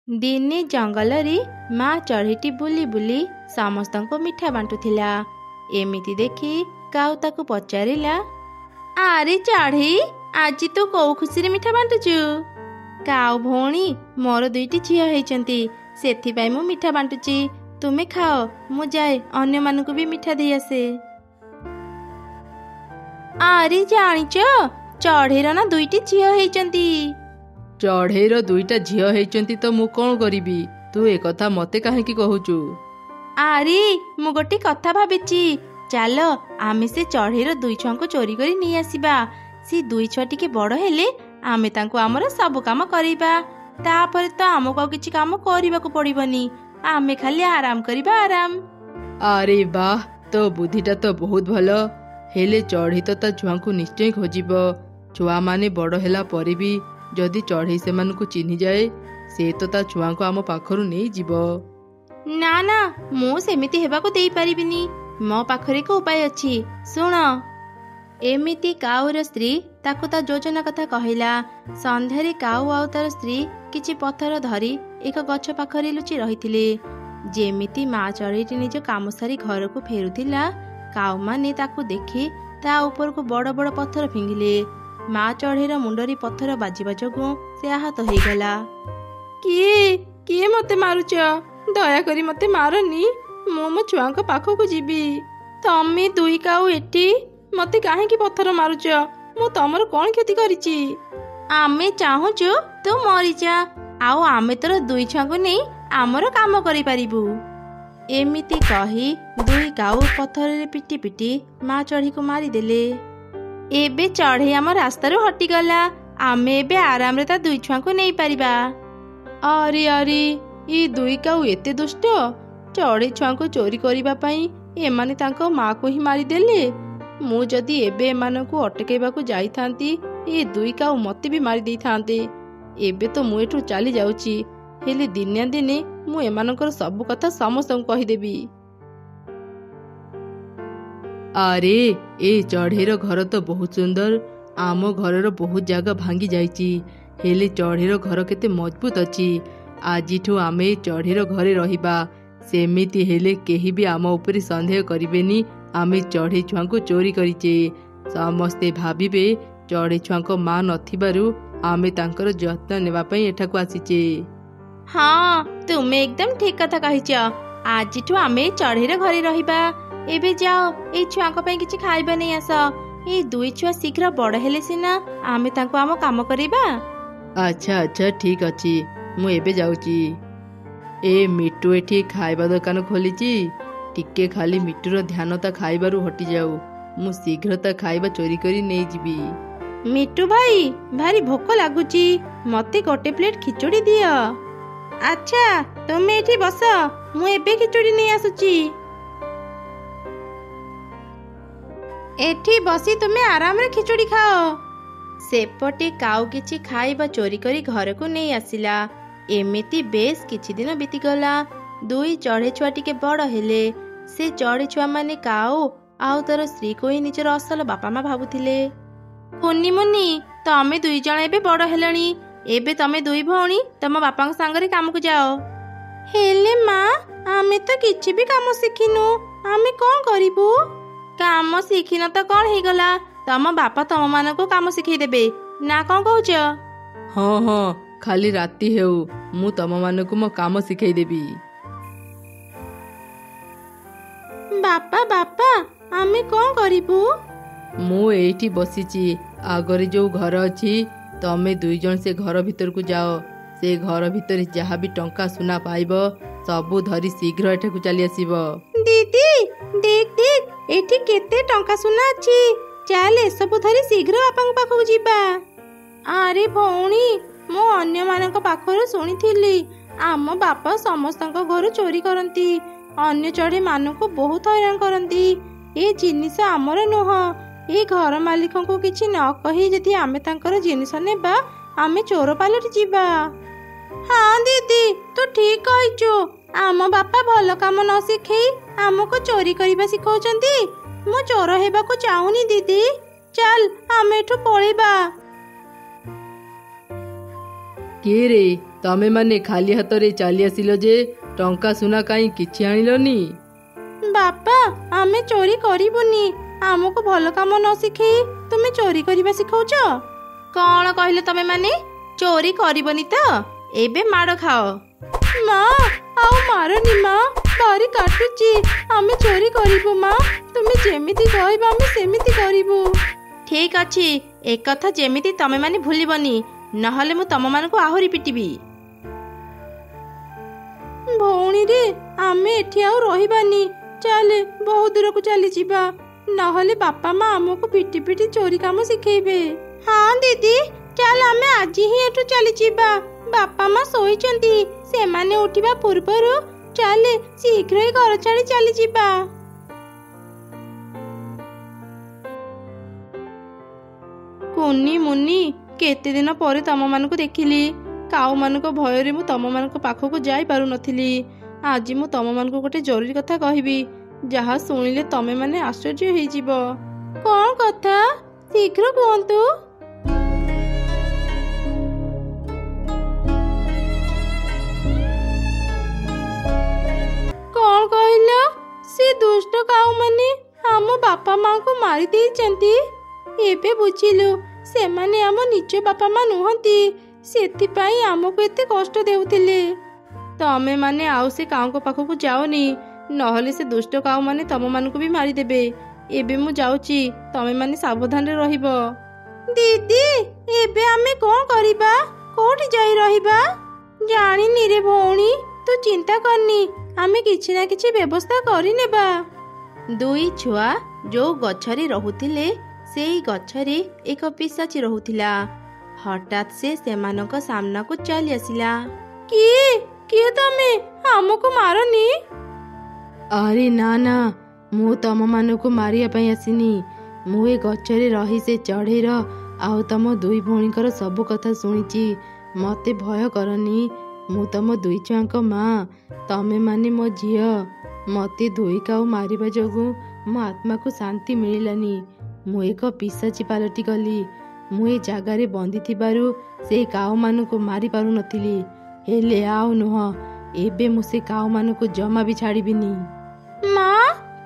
ଦିନେ ଜଙ୍ଗଲରେ ମା ଚଢ଼େଇଟି ବୁଲି ବୁଲି ସମସ୍ତଙ୍କୁ ମିଠା ବାଣ୍ଟୁଥିଲା। ଏମିତି ଦେଖି କାଉ ତାକୁ ପଚାରିଲା, ଆରେ ଚଢ଼େଇ, ଆଜି ତୁ କୋଉ ଖୁସିରେ ମିଠା ବାଣ୍ଟୁଛୁ? କାଉ ଭଉଣୀ, ମୋର 2ଟି ଝିଅ ହେଇଛନ୍ତି, ସେଥିପାଇଁ ମୁଁ ମିଠା ବାଣ୍ଟୁଛି। ତୁମେ ଖାଅ, ମୁଁ ଯାଏ ଅନ୍ୟମାନଙ୍କୁ ବି ମିଠା ଦେଇ ଆସେ। ଆରେ ଜାଣିଛ, ଚଢ଼େଇର ନା 2ଟି ଝିଅ ହେଇଛନ୍ତି। ଚଢ଼େଇର 2ଟା ଝିଅ ହେଇଛନ୍ତି ତ ମୁଁ କ'ଣ କରିବି? ତୁ ଏକଥା ମତେ କାହିଁକି କହୁଛୁ? ଆରେ ମୁଁ ଗୋଟେ କଥା ଭାବିଛି, ଚାଲ ଆମେ ସେ ଚଢ଼େଇର 2 ଛୁଆଙ୍କୁ ଚୋରି କରି ନେଇ ଆସିବା। ସେ 2 ଛୁଆ ଟିକେ ବଡ଼ ହେଲେ ଆମେ ତାଙ୍କୁ ଆମର ସବୁ କାମ କରିବା। ତାପରେ ତ ଆମକୁ ଆଉ କିଛି କାମ କରିବାକୁ ପଡ଼ିବନି, ଆମେ ଖାଲି ଆରାମ କରିବା, ଆରାମ। ଆରେ ବାଃ, ତୋ ବୁଦ୍ଧିଟା ତ ବହୁତ ଭଲ। ହେଲେ ଚଢ଼େଇ ତ ତା ଛୁଆଙ୍କୁ ନିଶ୍ଚୟ ଖୋଜିବ। ଛୁଆମାନେ ବଡ଼ ହେଲା ପରେ ବି ଯଦି ଚଢ଼େଇ ସେମାନଙ୍କୁ ଚିହ୍ନିଯାଏ, ସେ ତ ତା ଛୁଆଙ୍କୁ ଆମ ପାଖରୁ ନେଇଯିବ। ନା ନା, ମୁଁ ସେମିତି ହେବାକୁ ଦେଇପାରିବିନି। ମୋ ପାଖରେ ଏକ ଉପାୟ ଅଛି, ଶୁଣ। ଏମିତି କାଉର ସ୍ତ୍ରୀ ତାକୁ ତା ଯୋଜନା କଥା କହିଲା। ସନ୍ଧ୍ୟାରେ କାଉ ଆଉ ତାର ସ୍ତ୍ରୀ କିଛି ପଥର ଧରି ଏକ ଗଛ ପାଖରେ ଲୁଚି ରହିଥିଲେ। ଯେମିତି ମା ଚଢ଼େଇଟି ନିଜ କାମ ସାରି ଘରକୁ ଫେରୁଥିଲା, କାଉମାନେ ତାକୁ ଦେଖି ତା ଉପରକୁ ବଡ଼ ବଡ଼ ପଥର ଫିଙ୍ଗିଲେ। ମା ଚଢ଼େଇର ମୁଣ୍ଡରେ ପଥର ବାଜିବା ଯୋଗୁଁ ସେ ଆହତ ହେଇଗଲା। କିଏ କିଏ ମତେ ମାରୁଛ? ଦୟାକରି ମତେ ମାରନି, ମୁଁ ମୋ ଛୁଆଙ୍କ ପାଖକୁ ଯିବି। ତମେ 2 କାଉ ଏଠି ମତେ କାହିଁକି ପଥର ମାରୁଛ? ମୁଁ ତମର କ'ଣ କ୍ଷତି କରିଛି? ଆମେ ଚାହୁଁଛୁ ତୁ ମରିଯା, ଆଉ ଆମେ ତୋର 2 ଛୁଆଙ୍କୁ ନେଇ ଆମର କାମ କରିପାରିବୁ। ଏମିତି କହି 2 କାଉ ପଥରରେ ପିଟି ପିଟି ମା ଚଢ଼େଇକୁ ମାରିଦେଲେ। ଏବେ ଚଢ଼େଇ ଆମ ରାସ୍ତାରୁ ହଟିଗଲା, ଆମେ ଏବେ ଆରାମରେ ତା 2 ଛୁଆଙ୍କୁ ନେଇପାରିବା। ଆରେ ଆରେ, ଏ 2 କାଉ ଏତେ ଦୁଷ୍ଟ! ଚଢ଼େଇ ଛୁଆଙ୍କୁ ଚୋରି କରିବା ପାଇଁ ଏମାନେ ତାଙ୍କ ମାକୁ ହିଁ ମାରିଦେଲେ। ମୁଁ ଯଦି ଏବେ ଏମାନଙ୍କୁ ଅଟକେଇବାକୁ ଯାଇଥାନ୍ତି, ଏ 2 କାଉ ମତେ ବି ମାରି ଦେଇଥାନ୍ତେ। ଏବେ ତ ମୁଁ ଏଠୁ ଚାଲି ଯାଉଛି, ହେଲେ ଦିନେ ଦିନେ ମୁଁ ଏମାନଙ୍କର ସବୁ କଥା ସମସ୍ତଙ୍କୁ କହିଦେବି। ଆରେ, ଏ ଚଢ଼େଇର ଘର ତ ବହୁତ ସୁନ୍ଦର। ଆମ ଘରର ବହୁତ ଜାଗା ଭାଙ୍ଗି ଯାଇଛି, ହେଲେ ଚଢ଼େଇର ଘର କେତେ ମଜବୁତ ଅଛି। ଆଜିଠୁ ଆମେ ଚଢ଼େଇର ଘରେ ରହିବା। ସେମିତି ହେଲେ କେହି ବି ଆମ ଉପରେ ସନ୍ଦେହ କରିବେନି ଆମେ ଚଢ଼େଇ ଛୁଆଙ୍କୁ ଚୋରି କରିଛେ। ସମସ୍ତେ ଭାବିବେ ଚଢ଼େଇ ଛୁଆଙ୍କ ମା ନଥିବାରୁ ଆମେ ତାଙ୍କର ଯତ୍ନ ନେବା ପାଇଁ ଏଠାକୁ ଆସିଛେ। ହଁ, ତୁମେ ଏକଦମ ଠିକ କଥା କହିଛ। ଆଜିଠୁ ଆମେ ଚଢ଼େଇର ଘରେ ରହିବା। ଏବେ ଯାଅ, ଏଇ ଛୁଆଙ୍କ ପାଇଁ କିଛି ଖାଇବା ନେଇ ଆସ। ଏଇ 2 ଛୁଆ ଶୀଘ୍ର ବଡ଼ ହେଲେ ସିନା ଆମେ ତାଙ୍କୁ ଆମ କାମ କରିବା। ଆଚ୍ଛା ଆଚ୍ଛା, ଠିକ ଅଛି, ମୁଁ ଏବେ ଯାଉଛି। ଏ ମିଟୁ ଏଠି ଖାଇବା ଦୋକାନ ଖୋଲିଛି। ଟିକେ ଖାଲି ମିଟୁର ଧ୍ୟାନ ତା ଖାଇବାରୁ ହଟିଯାଉ, ମୁଁ ଶୀଘ୍ର ତା ଖାଇବା ଚୋରି କରି ନେଇଯିବି। ମିଟୁ ଭାଇ, ଭାରି ଭୋକ ଲାଗୁଛି, ମତେ ଗୋଟେ ପ୍ଲେଟ ଖିଚୁଡ଼ି ଦିଅ। ଆଚ୍ଛା, ତୁମେ ଏଠି ବସ, ମୁଁ ଏବେ ଖିଚୁଡ଼ି ନେଇ ଆସୁଛି। ଏଠି ବସି ତୁମେ ଆରାମରେ ଖିଚୁଡ଼ି ଖାଅ। ସେପଟେ କାଉ କିଛି ଖାଇବା ଚୋରି କରି ଘରକୁ ନେଇ ଆସିଲା। ଏମିତି ବେଶ କିଛି ଦିନ ବିତିଗଲା। 2 ଚଢ଼େଇ ଛୁଆ ଟିକେ ବଡ଼ ହେଲେ। ସେ ଚଢ଼େଇ ଛୁଆମାନେ କାଉ ଆଉ ତାର ସ୍ତ୍ରୀକୁ ହିଁ ନିଜର ଅସଲ ବାପା ମା ଭାବୁଥିଲେ। କୁନି ମୁନି, ତମେ 2 ଜଣ ଏବେ ବଡ଼ ହେଲଣି। ଏବେ ତମେ 2 ଭଉଣୀ ତମ ବାପାଙ୍କ ସାଙ୍ଗରେ କାମକୁ ଯାଅ। ହେଲେ ମା, ଆମେ ତ କିଛି ବି କାମ ଶିଖିନୁ, ଆମେ କ'ଣ କରିବୁ? କାମ ଶିଖିନ ତ କ'ଣ ହେଇଗଲା, ତମ ବାପା ତମମାନଙ୍କୁ କାମ ଶିଖେଇ ଦେବେ ନା, କ'ଣ କହୁଛ? ହଁ ହଁ, ଖାଲି ରାତି ହେଉ, ମୁଁ ତମମାନଙ୍କୁ ମୋ କାମ ଶିଖେଇ ଦେବି। ବାପା ବାପା, ଆମେ କ'ଣ କରିବୁ? ମୁଁ ଏଇଠି ବସିଛି, ଆଗରେ ଯୋଉ ଘର ଅଛି, ତମେ 2 ଜଣ ସେ ଘର ଭିତରକୁ ଯାଅ। ସେ ଘର ଭିତରେ ଯାହା ବି ଟଙ୍କା ସୁନା ପାଇବ ସବୁ ଧରି ଶୀଘ୍ର ଏଠାକୁ ଚାଲି ଆସିବ। ଦିଦି, ଦେଖ ଦେଖ, ଏଠି କେତେ ଟଙ୍କା ସୁନା ଅଛି, ଚାଲ ଏସବୁ ଧରି ଶୀଘ୍ର ବାପାଙ୍କ ପାଖକୁ ଯିବା। ଆରେ ଭଉଣୀ, ମୁଁ ଅନ୍ୟମାନଙ୍କ ପାଖରୁ ଶୁଣିଥିଲି ଆମ ବାପା ସମସ୍ତଙ୍କ ଘରୁ ଚୋରି କରନ୍ତି, ଅନ୍ୟ ଚଢ଼େଇ ମାନଙ୍କୁ ବହୁତ ହଇରାଣ କରନ୍ତି। ଏ ଜିନିଷ ଆମର ନୁହଁ। ଏ ଘର ମାଲିକଙ୍କୁ କିଛି ନ କହି ଯଦି ଆମେ ତାଙ୍କର ଜିନିଷ ନେବା, ଆମେ ଚୋର ପାଲଟି ଯିବା। ହଁ ଦିଦି, ତୁ ଠିକ କହିଛୁ। ଆମ ବାପା ଭଲ କାମ ନ ଶିଖେଇ ଆମକୁ ଚୋରି କରିବା ଶିଖଉଛନ୍ତି। ମୁଁ ଚୋର ହେବାକୁ ଚାହୁଁନି ଦିଦି, ଚାଲ ଆମେ ଏଠୁ ପଳେଇବା। କିଏ ରେ, ତମେ ମାନେ ଖାଲି ହାତରେ ଚାଲି ଆସିଲ ଯେ, ଟଙ୍କା ସୁନା କାହିଁ କିଛି ଆଣିଲନି? ବାପା, ଆମେ ଚୋରି କରିବୁନି। ଆମକୁ ଭଲ କାମ ନ ଶିଖେଇ ତୁମେ ଚୋରି କରିବା ଶିଖଉଛ? କଣ କହିଲେ ତମେ ମାନେ? ଚୋରି କରିବନି ତ? ଏବେ ମାଡ଼ ଖାଅ। ମା, ଆଉ ମାରନି ମା, ଭାରି କାଟୁଛି। ଆମେ ଚୋରି କରିବୁ ମା, ତୁମେ ଯେମିତି କହିବ ଆମେ ସେମିତି କରିବୁ। ଠିକ୍ ଅଛି, ଏକଥା ଯେମିତି ତମେ ମାନେ ଭୁଲିବନି, ନହେଲେ ମୁଁ ତମମାନଙ୍କୁ ଆହୁରି ପିଟିବି। ଭଉଣୀରେ, ଆମେ ଏଠି ଆଉ ରହିବାନି। ଚାଲେ, ବହୁ ଦୂରକୁ ଚାଲିଯିବା, ନହେଲେ ବାପା ମା ଆମକୁ ପିଟି ପିଟି ଚୋରି କାମ ଶିଖେଇବେ। ହଁ ଦିଦି, ଚାଲ ଆମେ ଆଜି ହିଁ ଏଠୁ ଚାଲିଯିବା। ବାପା ମା ଶୋଇଛନ୍ତି, ସେମାନେ ଉଠିବା ପୂର୍ବରୁ ଚାଲେ ଶୀଘ୍ର ହିଁ ଘର ଛାଡ଼ି ଚାଲିଯିବା। କୁନି ମୁନି, କେତେ ଦିନ ପରେ ତମମାନଙ୍କୁ ଦେଖିଲି। କାଉମାନଙ୍କ ଭୟରେ ମୁଁ ତମମାନଙ୍କ ପାଖକୁ ଯାଇପାରୁନଥିଲି। ଆଜି ମୁଁ ତମମାନଙ୍କୁ ଗୋଟେ ଜରୁରୀ କଥା କହିବି, ଯାହା ଶୁଣିଲେ ତମେ ମାନେ ଆଶ୍ଚର୍ଯ୍ୟ ହେଇଯିବ। କଣ କଥା? ଶୀଘ୍ର କୁହନ୍ତୁ। କଣ କହିଲ? ସେ ଦୁଷ୍ଟ କାଉମାନେ ଆମ ବାପା ମାଙ୍କୁ ମାରି ଦେଇଛନ୍ତି। ଏବେ ବୁଝିଲୁ, ସେମାନେ ଆମ ନିଜ ବାପା ମା ନୁହନ୍ତି, ସେଥିପାଇଁ ଆମକୁ ଏତେ କଷ୍ଟ ଦେଉଥିଲେ। ତମେ ମାନେ ଆଉ ସେ କାଉଙ୍କ ପାଖକୁ ଯାଅନି, ନହେଲେ ସେ ଦୁଷ୍ଟ କାଉମାନେ ତମମାନଙ୍କୁ ବି ମାରିଦେବେ। ଏବେ ମୁଁ ଯାଉଛି, ତମେ ମାନେ ସାବଧାନରେ ରହିବ। ଦିଦି, ଏବେ ଆମେ କଣ କରିବା? କୋଉଠି ଯାଇ ରହିବା? ଜାଣିନି ରେ ଭଉଣୀ, ତୁ ଚିନ୍ତା କରନି, ଆମେ କିଛି ନା କିଛି ବ୍ୟବସ୍ଥା କରିନେବା। ଦୁଇ ଛୁଆ ଯୋଉ ଗଛରେ ରହୁଥିଲେ, ସେଇ ଗଛରେ ଏକ ପିଶାଚି ରହୁଥିଲା। ହଠାତ୍ ସେ ସେମାନଙ୍କ ସାମ୍ନାକୁ ଚାଲି ଆସିଲା। କିଏ କିଏ ତମେ? ଆମକୁ ମାରନି। ଆରେ ନା ନା, ମୁଁ ତମମାନଙ୍କୁ ମାରିବା ପାଇଁ ଆସିନି। ମୁଁ ଏ ଗଛରେ ରହି ସେ ଚଢ଼େଇର ଆଉ ତମ ଦୁଇ ଭଉଣୀଙ୍କର ସବୁ କଥା ଶୁଣିଛି। ମତେ ଭୟ କରନି, ମୁଁ ତମ ଦୁଇ ଛୁଆଙ୍କ ମା, ତମେ ମାନେ ମୋ ଝିଅ। ମତେ ଦୁଇ କାଉ ମାରିବା ଯୋଗୁଁ ମୋ ଆତ୍ମାକୁ ଶାନ୍ତି ମିଳିଲାନି। ମୁଁ ଏକ ପିଶାଚି ପାଲଟି ଗଲି। ମୁଁ ଏ ଜାଗାରେ ବନ୍ଦି ଥିବାରୁ ସେ କାଉମାନଙ୍କୁ ମାରି ପାରୁନଥିଲି, ହେଲେ ଆଉ ନୁହଁ, ଏବେ ମୁଁ ସେ କାଉମାନଙ୍କୁ ଜମା ବି ଛାଡ଼ିବିନି। ମା,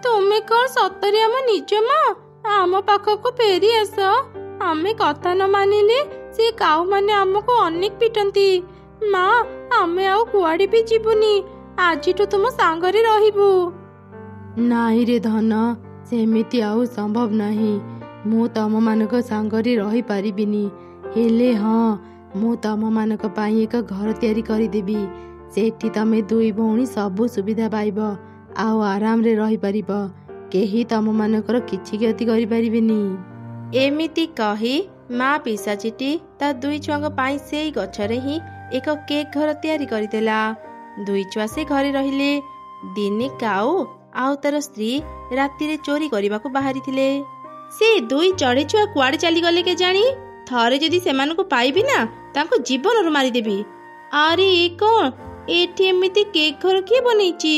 ତୁମେ କଣ ସତରେ ଆମ ନିଜ ମା? ଆମ ପାଖକୁ ଫେରି ଆସ। ଆମେ କଥା ନ ମାନିଲେ ସେ କାଉମାନେ ଆମକୁ ଅନେକ ପିଟନ୍ତି। ମା, ଆମେ ଆଉ କୁଆଡ଼େ ବି ଯିବୁନି, ଆଜିଠୁ ତୁମ ସାଙ୍ଗରେ ରହିବୁ। ନାଇଁ ରେ ଧନ, ସେମିତି ଆଉ ସମ୍ଭବ ନାହିଁ। ମୁଁ ତମମାନଙ୍କ ସାଙ୍ଗରେ ରହିପାରିବିନି, ହେଲେ ହଁ, ମୁଁ ତମମାନଙ୍କ ପାଇଁ ଏକ ଘର ତିଆରି କରିଦେବି। ସେଠି ତମେ ଦୁଇ ଭଉଣୀ ସବୁ ସୁବିଧା ପାଇବ, ଆଉ ଆରାମରେ ରହିପାରିବ। କେହି ତମମାନଙ୍କର କିଛି କ୍ଷତି କରିପାରିବେନି। ଏମିତି କହି ମା ପିଶାଚିଟି ତା ଦୁଇ ଛୁଆଙ୍କ ପାଇଁ ସେଇ ଗଛରେ ହିଁ ଏକ କେକ୍ ଘର ତିଆରି କରିଦେଲା। ଦୁଇ ଛୁଆ ସେ ଘରେ ରହିଲେ। ଦିନେ କାଉ ଆଉ ତାର ସ୍ତ୍ରୀ ରାତିରେ ଚୋରି କରିବାକୁ ବାହାରିଥିଲେ। ସେ ଦୁଇ ଚଢ଼େଇ ଛୁଆ କୁଆଡ଼େ ଚାଲିଗଲେ କେଜାଣି? ଥରେ ଯଦି ସେମାନଙ୍କୁ ପାଇବି ନା, ତାଙ୍କୁ ଜୀବନରୁ ମାରିଦେବି। ଆରେ ଏ କଣ? ଏଠି ଏମିତି କେକ୍ ଘର କିଏ ବନେଇଛି?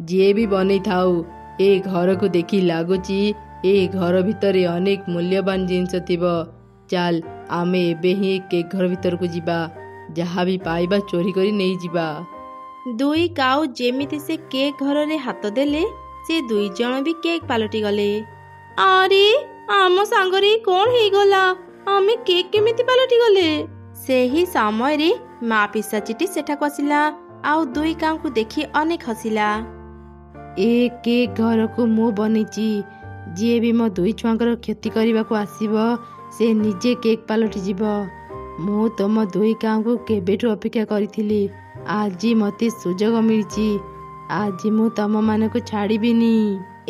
ଯିଏ ବି ବନେଇଥାଉ, ଏ ଘରକୁ ଦେଖି ଲାଗୁଛି ଏ ଘର ଭିତରେ ଅନେକ ମୂଲ୍ୟବାନ ଜିନିଷ ଥିବ। ଚାଲ, ଆମେ ଏବେ ହିଁ କେକ୍ ଘର ଭିତରକୁ ଯିବା, ଯାହା ବି ପାଇବା ଚୋରି କରି ନେଇଯିବା। ଦୁଇ କାଉ ଯେମିତି ସେ କେକ୍ ଘରରେ ହାତ ଦେଲେ, ସେ ଦୁଇ ଜଣ ବି କେକ୍ ପାଲଟି ଗଲେ। ଆରେ, ଆମ ସାଙ୍ଗରେ କଣ ହେଇଗଲା? ଆମେ କେକ୍ କେମିତି ପାଲଟି ଗଲେ? ସେହି ସମୟରେ ମା ପିଶାଚିଟି ସେଠାକୁ ଆସିଲା, ଆଉ ଦୁଇ କାଉଙ୍କୁ ଦେଖି ଅନେକ ହସିଲା। ଏ କେକ୍ ଘରକୁ ମୁଁ ବନେଇଛି। ଯିଏ ବି ମୋ ଦୁଇ ଛୁଆଙ୍କର କ୍ଷତି କରିବାକୁ ଆସିବ, ସେ ନିଜେ କେକ୍ ପାଲଟି ଯିବ। ମୁଁ ତମ ଦୁଇ କାଉଙ୍କୁ କେବେଠୁ ଅପେକ୍ଷା କରିଥିଲି। ଆଜି ମୋତେ ସୁଯୋଗ ମିଳିଛି। ଆଜି ମୁଁ ତମମାନଙ୍କୁ ଛାଡ଼ିବିନି।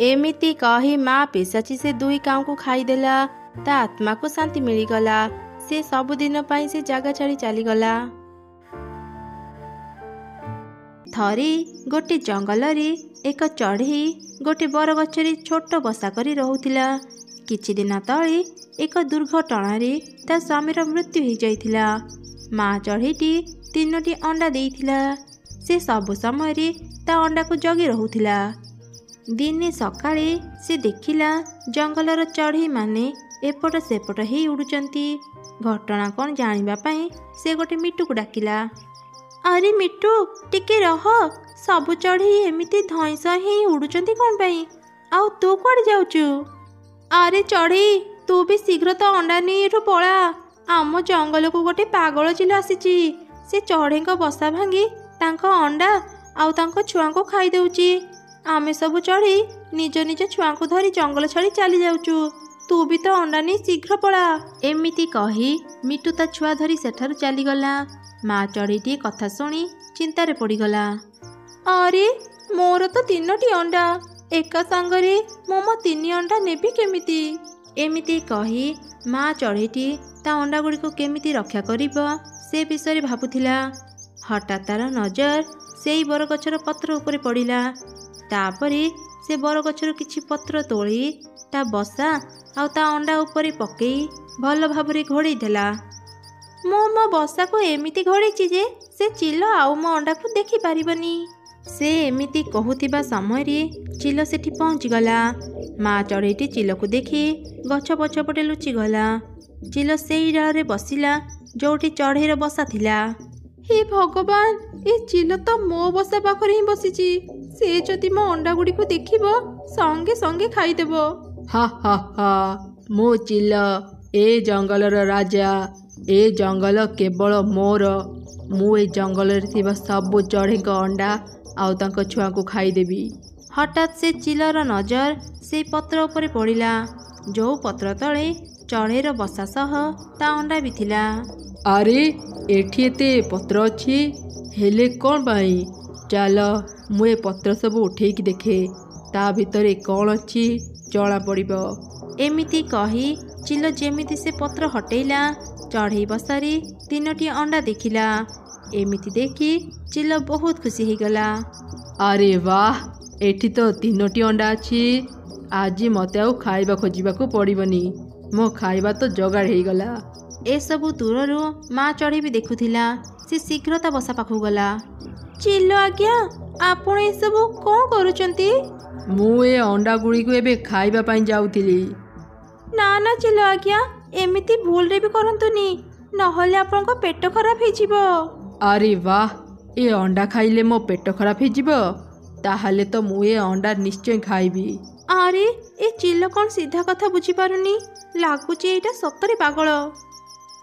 ଏମିତି କହି ମା ପିଶାଚି ସେ ଦୁଇ କାଉଙ୍କୁ ଖାଇଦେଲା। ତା ଆତ୍ମାକୁ ଶାନ୍ତି ମିଳିଗଲା। ସେ ସବୁଦିନ ପାଇଁ ସେ ଜାଗା ଛାଡ଼ି ଚାଲିଗଲା। ଥରେ ଗୋଟେ ଜଙ୍ଗଲରେ ଏକ ଚଢ଼େଇ ଗୋଟେ ବରଗଛରେ ଛୋଟ ବସା କରି ରହୁଥିଲା। କିଛି ଦିନ ତଳେ ଏକ ଦୁର୍ଘଟଣାରେ ତା ସ୍ୱାମୀର ମୃତ୍ୟୁ ହୋଇଯାଇଥିଲା। ମା ଚଢ଼େଇଟି 3ଟି ଅଣ୍ଡା ଦେଇଥିଲା। ସେ ସବୁ ସମୟରେ ତା ଅଣ୍ଡାକୁ ଜଗି ରହୁଥିଲା। ଦିନେ ସକାଳେ ସେ ଦେଖିଲା ଜଙ୍ଗଲର ଚଢ଼େଇମାନେ ଏପଟ ସେପଟ ହେଇ ଉଡ଼ୁଛନ୍ତି। ଘଟଣା କ'ଣ ଜାଣିବା ପାଇଁ ସେ ଗୋଟେ ମିଟୁକୁ ଡାକିଲା। ଆରେ ମିଟୁ ଟିକେ ରହ, ସବୁ ଚଢ଼େଇ ଏମିତି ଧଇଁସଇଁ ହେଇ ଉଡୁଛନ୍ତି କ'ଣ ପାଇଁ? ଆଉ ତୁ କୁଆଡ଼େ ଯାଉଛୁ? ଆରେ ଚଢ଼େଇ, ତୁ ବି ଶୀଘ୍ର ତ ଅଣ୍ଡା ନେଇ ଏଠୁ ପଳା। ଆମ ଜଙ୍ଗଲକୁ ଗୋଟେ ପାଗଳ ଚିଲ ଆସିଛି। ସେ ଚଢ଼େଇଙ୍କ ବସା ଭାଙ୍ଗି ତାଙ୍କ ଅଣ୍ଡା ଆଉ ତାଙ୍କ ଛୁଆଙ୍କୁ ଖାଇଦେଉଛି। ଆମେ ସବୁ ଚଢ଼େଇ ନିଜ ନିଜ ଛୁଆଙ୍କୁ ଧରି ଜଙ୍ଗଲ ଛାଡ଼ି ଚାଲି ଯାଉଛୁ। ତୁ ବି ତ ଅଣ୍ଡା ନେଇ ଶୀଘ୍ର ପଳା। ଏମିତି କହି ମିଟୁ ତା ଛୁଆ ଧରି ସେଠାରୁ ଚାଲିଗଲା। ମା ଚଢ଼େଇଟିଏ କଥା ଶୁଣି ଚିନ୍ତାରେ ପଡ଼ିଗଲା। ଆରେ ମୋର ତ 3ଟି ଅଣ୍ଡା, ଏକା ସାଙ୍ଗରେ ମୁଁ ମୋ 3 ଅଣ୍ଡା ନେବି କେମିତି? ଏମିତି କହି ମା ଚଢ଼େଇଟି ତା ଅଣ୍ଡା ଗୁଡ଼ିକୁ କେମିତି ରକ୍ଷା କରିବ ସେ ବିଷୟରେ ଭାବୁଥିଲା। ହଠାତ୍ ତାର ନଜର ସେଇ ବରଗଛର ପତ୍ର ଉପରେ ପଡ଼ିଲା। ତାପରେ ସେ ବରଗଛରୁ କିଛି ପତ୍ର ତୋଳି ତା ବସା ଆଉ ତା ଅଣ୍ଡା ଉପରେ ପକେଇ ଭଲ ଭାବରେ ଘୋଡ଼େଇ ଦେଲା। ମୁଁ ମୋ ବସାକୁ ଏମିତି ଘୋଡ଼େଇଛି ଯେ ସେ ଚିଲ ଆଉ ମୋ ଅଣ୍ଡାକୁ ଦେଖିପାରିବନି। ସେ ଏମିତି କହୁଥିବା ସମୟରେ ଚିଲ ସେଠି ପହଞ୍ଚିଗଲା। ମା ଚଢ଼େଇଟି ଚିଲକୁ ଦେଖି ଗଛ ପଛପଟେ ଲୁଚିଗଲା। ଚିଲ ସେଇ ଡାଳରେ ବସିଲା ଯୋଉଠି ଚଢ଼େଇର ବସା ଥିଲା। ହେ ଭଗବାନ, ଏ ଚିଲ ତ ମୋ ବସା ପାଖରେ ହିଁ ବସିଛି। ସେ ଯଦି ମୋ ଅଣ୍ଡା ଗୁଡ଼ିକୁ ଦେଖିବ ସଙ୍ଗେ ସଙ୍ଗେ ଖାଇଦେବ। ହା ହା ହା, ମୁଁ ଚିଲ, ଏ ଜଙ୍ଗଲର ରାଜା। ଏ ଜଙ୍ଗଲ କେବଳ ମୋର। ମୁଁ ଏ ଜଙ୍ଗଲରେ ଥିବା ସବୁ ଚଢ଼େଇଙ୍କ ଅଣ୍ଡା ଆଉ ତାଙ୍କ ଛୁଆଙ୍କୁ ଖାଇଦେବି। ହଠାତ୍ ସେ ଚିଲର ନଜର ସେଇ ପତ୍ର ଉପରେ ପଡ଼ିଲା ଯୋଉ ପତ୍ର ତଳେ ଚଢ଼େଇର ବସା ସହ ତା ଅଣ୍ଡା ବି ଥିଲା। ଆରେ ଏଠି ଏତେ ପତ୍ର ଅଛି, ହେଲେ କ'ଣ ପାଇଁ? ଚାଲ ମୁଁ ଏ ପତ୍ର ସବୁ ଉଠେଇକି ଦେଖେ, ତା ଭିତରେ କ'ଣ ଅଛି ଜଣା ପଡ଼ିବ। ଏମିତି କହି ଚିଲ ଯେମିତି ସେ ପତ୍ର ହଟେଇଲା, ଚଢ଼େଇ ବସାରେ 3ଟି ଅଣ୍ଡା ଦେଖିଲା। ଏମିତି ଦେଖି ଚିଲ ବହୁତ ଖୁସି ହେଇଗଲା। ଆରେ ବାହ, ଏଠି ତ 3ଟି ଅଣ୍ଡା ଅଛି। ଆଜି ମୋତେ ଆଉ ଖାଇବା ଖୋଜିବାକୁ ପଡ଼ିବନି। ମୋ ଖାଇବା ତ ଯୋଗାଡ଼ ହେଇଗଲା। ଏସବୁ ଦୂରରୁ ମା ଚଢ଼େଇ ବି ଦେଖୁଥିଲା। ସେ ଶୀଘ୍ର ତା ବସା ପାଖକୁ ଗଲା। ଚିଲ ଆଜ୍ଞା, ଆପଣ ଏସବୁ କ'ଣ କରୁଛନ୍ତି? ମୁଁ ଏ ଅଣ୍ଡା ଗୁଡ଼ିକୁ ଏବେ ଖାଇବା ପାଇଁ ଯାଉଥିଲି। ନା ନା ଚିଲ ଆଜ୍ଞା, ଏମିତି ଭୁଲରେ ବି କରନ୍ତୁନି, ନହେଲେ ଆପଣଙ୍କ ପେଟ ଖରାପ ହେଇଯିବ। ଆରେ ବାହ, ଏ ଅଣ୍ଡା ଖାଇଲେ ମୋ ପେଟ ଖରାପ ହେଇଯିବ? ତାହେଲେ ତ ମୁଁ ଏ ଅଣ୍ଡା ନିଶ୍ଚୟ ଖାଇବି। ଆରେ ଏ ଚିଲ କ'ଣ ସିଧା କଥା ବୁଝିପାରୁନି? ଲାଗୁଛି ଏଇଟା ସତରେ ପାଗଳ।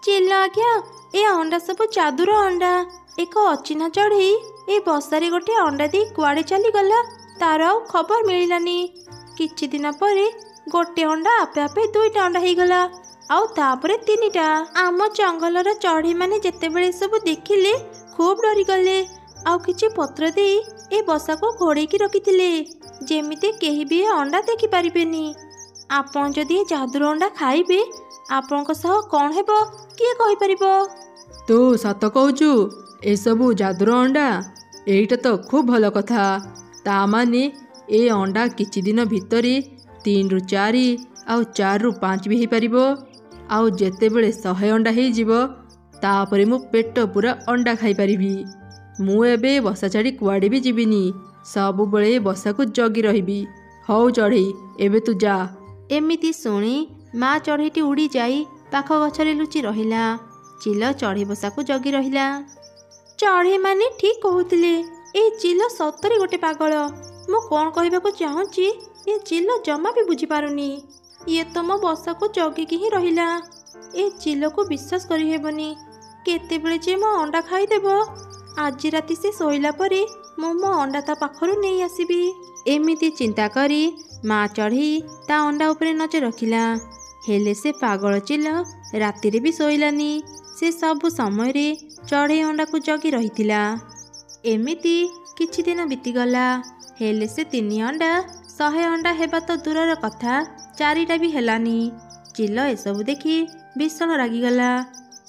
ଚିଲ ଆଜ୍ଞା, ଏ ଅଣ୍ଡା ସବୁ ଯାଦୁର ଅଣ୍ଡା। ଏକ ଅଚିହ୍ନା ଚଢ଼େଇ ଏ ବସାରେ ଗୋଟେ ଅଣ୍ଡା ଦେଇ କୁଆଡ଼େ ଚାଲିଗଲା, ତାର ଆଉ ଖବର ମିଳିଲାନି। କିଛି ଦିନ ପରେ ଗୋଟେ ଅଣ୍ଡା ଆପେ ଆପେ 2ଟା ଅଣ୍ଡା ହେଇଗଲା, ଆଉ ତାପରେ 3ଟା। ଆମ ଜଙ୍ଗଲର ଚଢ଼େଇମାନେ ଯେତେବେଳେ ଏସବୁ ଦେଖିଲେ ଖୁବ୍ ଡରିଗଲେ, ଆଉ କିଛି ପତ୍ର ଦେଇ ଏ ବସାକୁ ଘୋଡ଼େଇକି ରଖିଥିଲେ ଯେମିତି କେହି ବି ଏ ଅଣ୍ଡା ଦେଖିପାରିବେନି। ଆପଣ ଯଦି ଏ ଯାଦୁର ଅଣ୍ଡା ଖାଇବେ, ଆପଣଙ୍କ ସହ କ'ଣ ହେବ କିଏ କହିପାରିବ? ତୁ ସତ କହୁଛୁ? ଏସବୁ ଯାଦୁର ଅଣ୍ଡା? ଏଇଟା ତ ଖୁବ୍ ଭଲ କଥା। ତା ମାନେ ଏ ଅଣ୍ଡା କିଛି ଦିନ ଭିତରେ 3ରୁ 4 ଆଉ 4ରୁ 5 ବି ହେଇପାରିବ। ଆଉ ଯେତେବେଳେ 100 ଅଣ୍ଡା ହେଇଯିବ, ତାପରେ ମୁଁ ପେଟ ପୁରା ଅଣ୍ଡା ଖାଇପାରିବି। ମୁଁ ଏବେ ବସା ଛାଡ଼ି କୁଆଡ଼େ ବି ଯିବିନି, ସବୁବେଳେ ବସାକୁ ଜଗି ରହିବି। ହଉ ଚଢ଼େଇ, ଏବେ ତୁ ଯା। ଏମିତି ଶୁଣି ମା ଚଢ଼େଇଟି ଉଡ଼ି ଯାଇ ପାଖ ଗଛରେ ଲୁଚି ରହିଲା। ଚିଲ ଚଢ଼େଇ ବସାକୁ ଜଗି ରହିଲା। ଚଢ଼େଇମାନେ ଠିକ୍ କହୁଥିଲେ, ଏ ଚିଲ ସତରେ ଗୋଟେ ପାଗଳ। ମୁଁ କ'ଣ କହିବାକୁ ଚାହୁଁଛି ଏ ଚିଲ ଜମା ବି ବୁଝିପାରୁନି। ଇଏ ତ ମୋ ବସାକୁ ଜଗିକି ହିଁ ରହିଲା। ଏ ଚିଲକୁ ବିଶ୍ୱାସ କରିହେବନି, କେତେବେଳେ ଯେ ମୋ ଅଣ୍ଡା ଖାଇଦେବ। ଆଜି ରାତି ସେ ଶୋଇଲା ପରେ ମୁଁ ମୋ ଅଣ୍ଡା ତା ପାଖରୁ ନେଇ ଆସିବି। ଏମିତି ଚିନ୍ତା କରି ମା ଚଢ଼େଇ ତା ଅଣ୍ଡା ଉପରେ ନଜର ରଖିଲା। ହେଲେ ସେ ପାଗଳ ଚିଲ ରାତିରେ ବି ଶୋଇଲାନି। ସେ ସବୁ ସମୟରେ ଚଢ଼େଇ ଅଣ୍ଡାକୁ ଜଗି ରହିଥିଲା। ଏମିତି କିଛି ଦିନ ବିତିଗଲା। ହେଲେ ସେ 3 ଅଣ୍ଡା 100 ଅଣ୍ଡା ହେବା ତ ଦୂରର କଥା, 4ଟା ବି ହେଲାନି। ଚିଲ ଏସବୁ ଦେଖି ଭୀଷଣ ରାଗିଗଲା।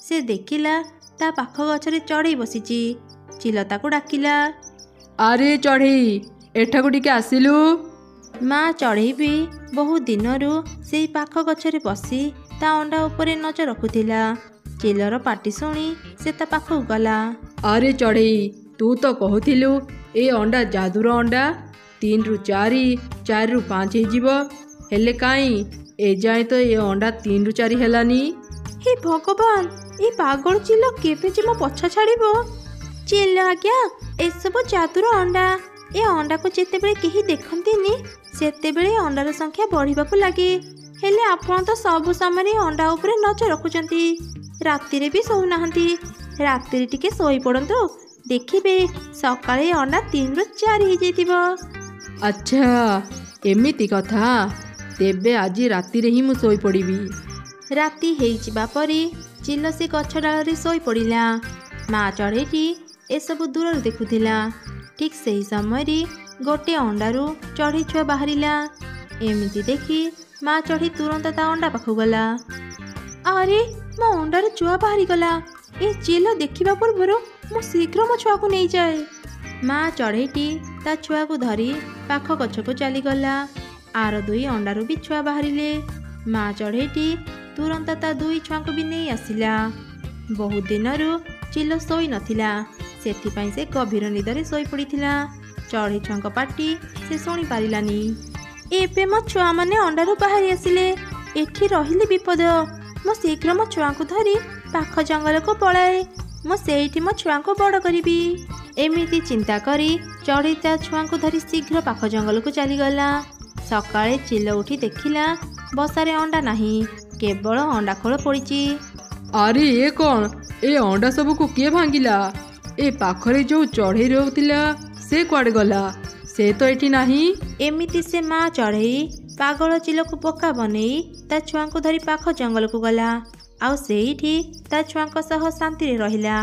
ସେ ଦେଖିଲା ତା ପାଖ ଗଛରେ ଚଢ଼େଇ ବସିଛି। ଚିଲ ତାକୁ ଡାକିଲା। ଆରେ ଚଢ଼େଇ, ଏଠାକୁ ଟିକେ ଆସିଲୁ। ମା ଚଢ଼େଇ ବି ବହୁ ଦିନରୁ ସେଇ ପାଖ ଗଛରେ ବସି ତା ଅଣ୍ଡା ଉପରେ ନଜର ରଖୁଥିଲା। ଚିଲର ପାଟି ଶୁଣି ସେ ତା ପାଖକୁ ଗଲା। ଆରେ ଚଢ଼େଇ, ତୁ ତ କହୁଥିଲୁ ଏ ଅଣ୍ଡା ଯାଦୁର ଅଣ୍ଡା, 3ରୁ 4, 4ରୁ 5 ହେଇଯିବ। ହେଲେ କାଇଁ ଏଯାଏଁ ତ ଏ ଅଣ୍ଡା 3ରୁ 4 ହେଲାନି? ହେ ଭଗବାନ, ଏ ପାଗଳ ଚିଲ କେବେ ଯେ ମୋ ପଛ ଛାଡ଼ିବ? ଚିଲ ଆଜ୍ଞା, ଏସବୁ ଯାଦୁର ଅଣ୍ଡା। ଏ ଅଣ୍ଡାକୁ ଯେତେବେଳେ କେହି ଦେଖନ୍ତିନି ସେତେବେଳେ ଅଣ୍ଡାର ସଂଖ୍ୟା ବଢିବାକୁ ଲାଗେ। ହେଲେ ଆପଣ ତ ସବୁ ସମୟରେ ଅଣ୍ଡା ଉପରେ ନଜର ରଖୁଛନ୍ତି, ରାତିରେ ବି ଶୋଉନାହାନ୍ତି। ରାତିରେ ଟିକେ ଶୋଇପଡ଼ନ୍ତୁ, ଦେଖିବେ ସକାଳେ ଅଣ୍ଡା 3ରୁ 4 ହେଇଯାଇଥିବ। ଆଚ୍ଛା, ଏମିତି କଥା। ତେବେ ଆଜି ରାତିରେ ହିଁ ମୁଁ ଶୋଇପଡ଼ିବି। ରାତି ହେଇଯିବା ପରେ ଚିଲ ସେ ଗଛ ଡାଳରେ ଶୋଇପଡ଼ିଲା। ମା ଚଢ଼େଇଟି ଏସବୁ ଦୂରରୁ ଦେଖୁଥିଲା। ଠିକ୍ ସେହି ସମୟରେ ଗୋଟେ ଅଣ୍ଡାରୁ ଚଢ଼େଇ ଛୁଆ ବାହାରିଲା। ଏମିତି ଦେଖି ମା ଚଢ଼େଇ ତୁରନ୍ତ ତା ଅଣ୍ଡା ପାଖକୁ ଗଲା। ଆରେ, ମୋ ଅଣ୍ଡାରୁ ଛୁଆ ବାହାରିଗଲା। ଏ ଚିଲ ଦେଖିବା ପୂର୍ବରୁ ମୁଁ ଶୀଘ୍ର ମୋ ଛୁଆକୁ ନେଇଯାଏ। ମା ଚଢ଼େଇଟି ତା ଛୁଆକୁ ଧରି ପାଖ ଗଛକୁ ଚାଲିଗଲା। ଆର 2 ଅଣ୍ଡାରୁ ବି ଛୁଆ ବାହାରିଲେ। ମା ଚଢ଼େଇଟି ତୁରନ୍ତ ତା 2 ଛୁଆଙ୍କୁ ବି ନେଇ ଆସିଲା। ବହୁତ ଦିନରୁ ଚିଲ ଶୋଇ ନଥିଲା, ସେଥିପାଇଁ ସେ ଗଭୀର ନିଦରେ ଶୋଇପଡ଼ିଥିଲା। ଚଢ଼େଇ ଛୁଆଙ୍କ ପାଟି ସେ ଶୁଣି ପାରିଲାନି। ଏବେ ମୋ ଛୁଆମାନେ ଅଣ୍ଡାରୁ ବାହାରି ଆସିଲେ, ଏଠି ରହିଲେ ବିପଦ। ମୁଁ ଶୀଘ୍ର ମୋ ଛୁଆଙ୍କୁ ଧରି ପାଖ ଜଙ୍ଗଲକୁ ପଳାଏ। ମୁଁ ସେଇଠି ମୋ ଛୁଆଙ୍କୁ ବଡ଼ କରିବି। ଏମିତି ଚିନ୍ତା କରି ଚଢ଼େଇ ତା ଛୁଆଙ୍କୁ ଧରି ଶୀଘ୍ର ପାଖ ଜଙ୍ଗଲକୁ ଚାଲିଗଲା। ସକାଳେ ଚିଲ ଉଠି ଦେଖିଲା ବସାରେ ଅଣ୍ଡା ନାହିଁ, କେବଳ ଅଣ୍ଡା ଖୋଳ ପଡ଼ିଛି। ଆରେ, ଏ କ'ଣ? ଏ ଅଣ୍ଡା ସବୁକୁ କିଏ ଭାଙ୍ଗିଲା? ଏ ପାଖରେ ଯୋଉ ଚଢ଼େଇ ରହୁଥିଲା ସେ କୁଆଡ଼େ ଗଲା? ସେ ତ ଏଠି ନାହିଁ। ଏମିତି ସେ ମା ଚଢ଼େଇ ପାଗଳ ଚିଲକୁ ବୋକା ବନେଇ ତା ଛୁଆଙ୍କୁ ଧରି ପାଖ ଜଙ୍ଗଲକୁ ଗଲା, ଆଉ ସେଇଠି ତା ଛୁଆଙ୍କ ସହ ଶାନ୍ତିରେ ରହିଲା।